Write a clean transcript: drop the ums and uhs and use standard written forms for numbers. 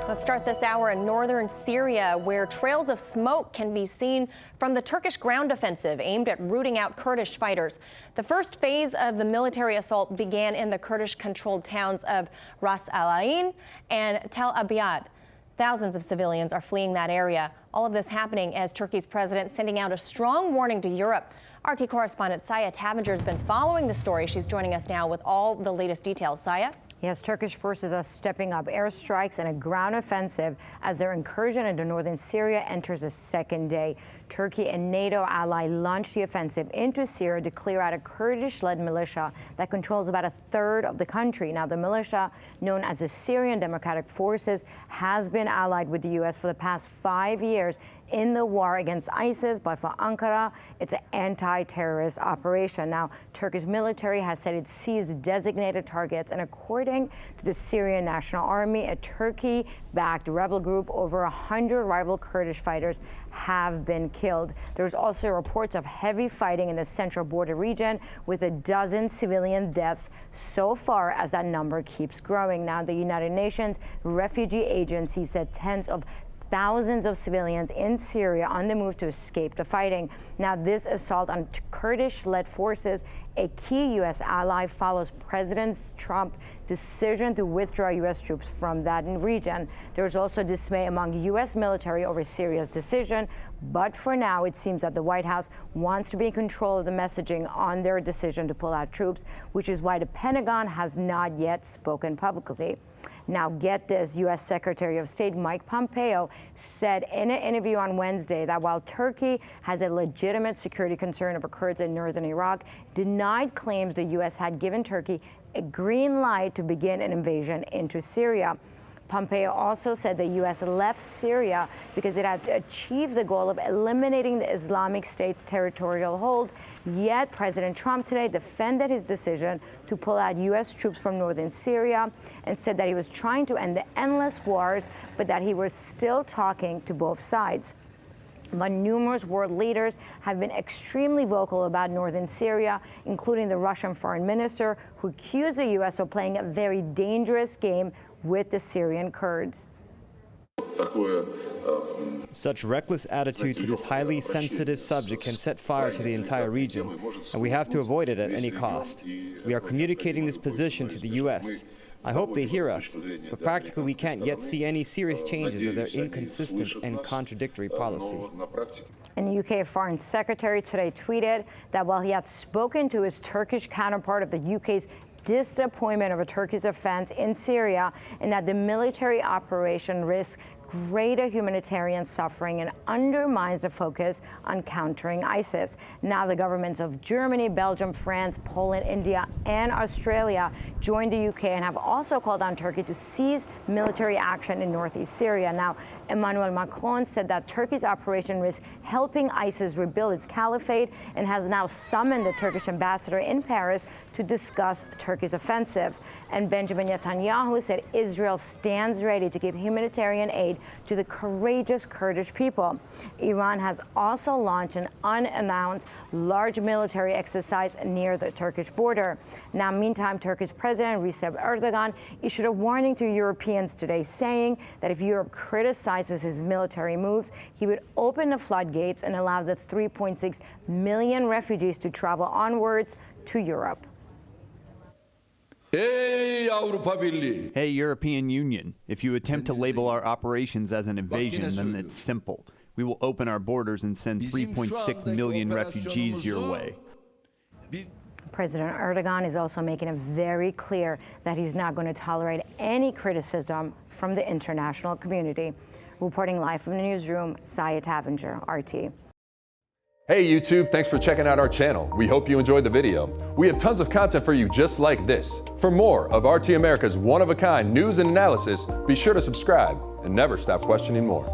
Let's start this hour in northern Syria, where trails of smoke can be seen from the Turkish ground offensive aimed at rooting out Kurdish fighters. The first phase of the military assault began in the Kurdish-controlled towns of Ras Al Ain and Tel Abyad. Thousands of civilians are fleeing that area. All of this happening as Turkey's president sending out a strong warning to Europe. RT correspondent Sayeh Tavangar has been following the story. She's joining us now with all the latest details. Sayeh? Yes, Turkish forces are stepping up airstrikes and a ground offensive as their incursion into northern Syria enters a second day. Turkey and NATO ally launched the offensive into Syria to clear out a Kurdish-led militia that controls about a third of the country. Now, the militia, known as the Syrian Democratic Forces, has been allied with the U.S. for the past 5 years in the war against ISIS, but for Ankara, it's an anti-terrorist operation. Now, Turkey's military has said it seized designated targets, and according to the Syrian National Army, a Turkey-backed rebel group, over 100 rival Kurdish fighters have been killed. There's also reports of heavy fighting in the central border region, with a dozen civilian deaths so far as that number keeps growing. Now, the United Nations Refugee Agency said tens of thousands of civilians in Syria on the move to escape the fighting. Now, this assault on Kurdish-led forces, a key U.S. ally, follows President Trump's decision to withdraw U.S. troops from that region. There's also dismay among U.S. military over Syria's decision, but for now, it seems that the White House wants to be in control of the messaging on their decision to pull out troops, which is why the Pentagon has not yet spoken publicly. Now, get this, U.S. Secretary of State Mike Pompeo said in an interview on Wednesday that while Turkey has a legitimate security concern over Kurds in northern Iraq, denied claims the U.S. had given Turkey a green light to begin an invasion into Syria. Pompeo also said the U.S. left Syria because it had achieved the goal of eliminating the Islamic State's territorial hold. Yet President Trump today defended his decision to pull out U.S. troops from northern Syria and said that he was trying to end the endless wars, but that he was still talking to both sides. But numerous world leaders have been extremely vocal about northern Syria, including the Russian foreign minister, who accused the U.S. of playing a very dangerous game with the Syrian Kurds. Such reckless attitude to this highly sensitive subject can set fire to the entire region, and we have to avoid it at any cost. We are communicating this position to the U.S. I hope they hear us, but practically we can't yet see any serious changes of their inconsistent and contradictory policy. And the UK Foreign Secretary today tweeted that while he had spoken to his Turkish counterpart of the UK's disappointment over Turkey's offense in Syria, and that the military operation risks greater humanitarian suffering and undermines the focus on countering ISIS. Now, the governments of Germany, Belgium, France, Poland, India, and Australia joined the UK and have also called on Turkey to cease military action in northeast Syria. Now, Emmanuel Macron said that Turkey's operation risks helping ISIS rebuild its caliphate and has now summoned the Turkish ambassador in Paris to discuss Turkey's offensive. And Benjamin Netanyahu said Israel stands ready to give humanitarian aid to the courageous Kurdish people. Iran has also launched an unannounced large military exercise near the Turkish border. Now, meantime, Turkey's President Recep Erdogan issued a warning to Europeans today, saying that if Europe criticizes his military moves, he would open the floodgates and allow the 3.6 million refugees to travel onwards to Europe. Hey European Union, if you attempt to label our operations as an invasion, then it's simple. We will open our borders and send 3.6 million refugees your way. President Erdogan is also making it very clear that he's not going to tolerate any criticism from the international community. Reporting live from the newsroom, Sayeh Tavangar, RT. Hey YouTube, thanks for checking out our channel. We hope you enjoyed the video. We have tons of content for you just like this. For more of RT America's one-of-a-kind news and analysis, be sure to subscribe and never stop questioning more.